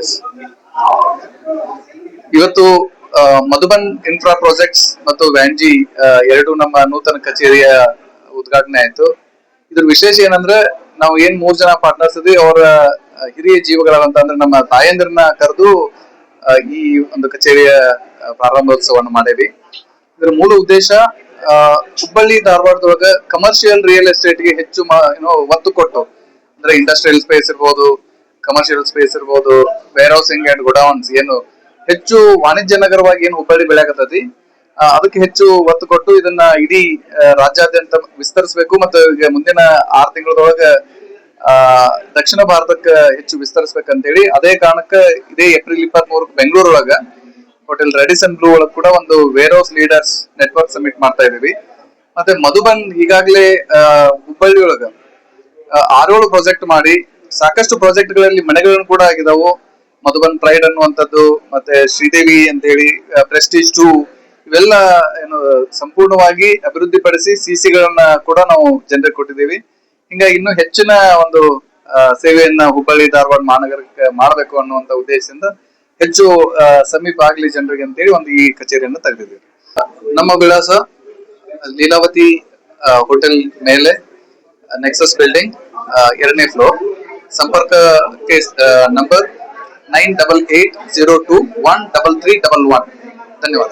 S. ಇವತ್ತು Madhuban infra projects ಮತ್ತು ವ್ಯಾನ್ಜಿ ಎರಡು ನಮ್ಮ ನೂತನ ಕಚೇರಿಯ ಉದ್ಘಾಟನೆ ಆಯ್ತು. ಇದ್ರ ವಿಶೇಷ ಏನಂದ್ರೆ ನಾವು ಏನ್ 3 ಜನ ಪಾರ್ಟ್ನರ್ಸ್ ಇದ್ವಿ, ಅವರ ಹಿರಿಯ ಜೀವಗಳಂತ ಅಂದ್ರೆ ನಮ್ಮ ತಾಯಂದಿರನ್ನ ಕರೆದು ಈ ಒಂದು ಕಚೇರಿಯ ಪ್ರಾರಂಭೋತ್ಸವವನ್ನು ಮಾಡೇವಿ. ಇದರ ಮೂಲ ಉದ್ದೇಶ ಹುಬ್ಬಳ್ಳಿ ಧಾರವಾಡದೊಳಗ ಕಮರ್ಷಿಯಲ್ ರಿಯಲ್ ಎಸ್ಟೇಟ್ ಗೆ ಹೆಚ್ಚು ಒತ್ತು ಕೊಟ್ಟು, ಅಂದ್ರೆ ಇಂಡಸ್ಟ್ರಿಯಲ್ ಸ್ಪೇಸ್ ಇರ್ಬೋದು, ಕಮರ್ಷಿಯಲ್ ಸ್ಪೇಸ್ ಇರ್ಬೋದು, ವೇರ್ ಹೌಸಿಂಗ್ ಅಂಡ್ ಗೋಡೌನ್ಸ್, ಏನು ಹೆಚ್ಚು ವಾಣಿಜ್ಯ ನಗರವಾಗಿ ಏನು ಹುಬ್ಬಳ್ಳಿ ಬೆಳೆಯಕತ್ತೈತಿ ಅದಕ್ಕೆ ಹೆಚ್ಚು ಒತ್ತು ಕೊಟ್ಟು ಇದನ್ನ ಇಡೀ ರಾಜ್ಯಾದ್ಯಂತ ವಿಸ್ತರಿಸಬೇಕು. ಮತ್ತು ಈಗ ಮುಂದಿನ 6 ತಿಂಗಳದೊಳಗ ದಕ್ಷಿಣ ಭಾರತಕ್ಕೆ ಹೆಚ್ಚು ವಿಸ್ತರಿಸಬೇಕಂತೇಳಿ, ಅದೇ ಕಾರಣಕ್ಕೆ ಇದೇ ಏಪ್ರಿಲ್ 23 ಬೆಂಗಳೂರೊಳಗ ಹೋಟೆಲ್ ರೆಡಿಸನ್ ಬ್ಲೂ ಒಳಗ್ ಕೂಡ ಒಂದು warehouse leaders network summit ಮಾಡ್ತಾ ಇದೀವಿ. ಮತ್ತೆ ಮಧುಬನ್ ಈಗಾಗಲೇ ಹುಬ್ಬಳ್ಳಿ ಒಳಗ 6-7 ಪ್ರಾಜೆಕ್ಟ್ ಮಾಡಿ ಸಾಕಷ್ಟು ಪ್ರಾಜೆಕ್ಟ್ ಗಳಲ್ಲಿ ಮನೆಗಳನ್ನು ಕೂಡ ಆಗಿದಾವು. ಮಧುಬನ್ ಪ್ರೈಡ್ ಅನ್ನುವಂಥದ್ದು, ಮತ್ತೆ ಶ್ರೀದೇವಿ ಅಂತೇಳಿ, ಪ್ರೆಸ್ಟೀಜ್ 2 ಇವೆಲ್ಲ ಏನು ಸಂಪೂರ್ಣವಾಗಿ ಅಭಿವೃದ್ಧಿಪಡಿಸಿ ಸಿಸಿಗಳನ್ನ ಕೂಡ ನಾವು ಜನರಿಗೆ ಕೊಟ್ಟಿದ್ದೀವಿ. ಹಿಂಗಾಗಿ ಇನ್ನೂ ಹೆಚ್ಚಿನ ಒಂದು ಸೇವೆಯನ್ನ ಹುಬ್ಬಳ್ಳಿ ಧಾರವಾಡ ಮಹಾನಗರಕ್ಕೆ ಮಾಡಬೇಕು ಅನ್ನುವಂತ ಉದ್ದೇಶದಿಂದ ಹೆಚ್ಚು ಸಮೀಪ ಆಗ್ಲಿ ಜನರಿಗೆ ಅಂತೇಳಿ ಒಂದು ಈ ಕಚೇರಿಯನ್ನು ತೆಗೆದಿದ್ದೀವಿ. ನಮ್ಮ ವಿಳಾಸ ಲೀಲಾವತಿ ಹೋಟೆಲ್ ಮೇಲೆ, ನೆಕ್ಸಸ್ ಬಿಲ್ಡಿಂಗ್ 2ನೇ ಫ್ಲೋರ್. ಸಂಪರ್ಕಕ್ಕೆ ನಂಬರ್ 9880213311. ಧನ್ಯವಾದ.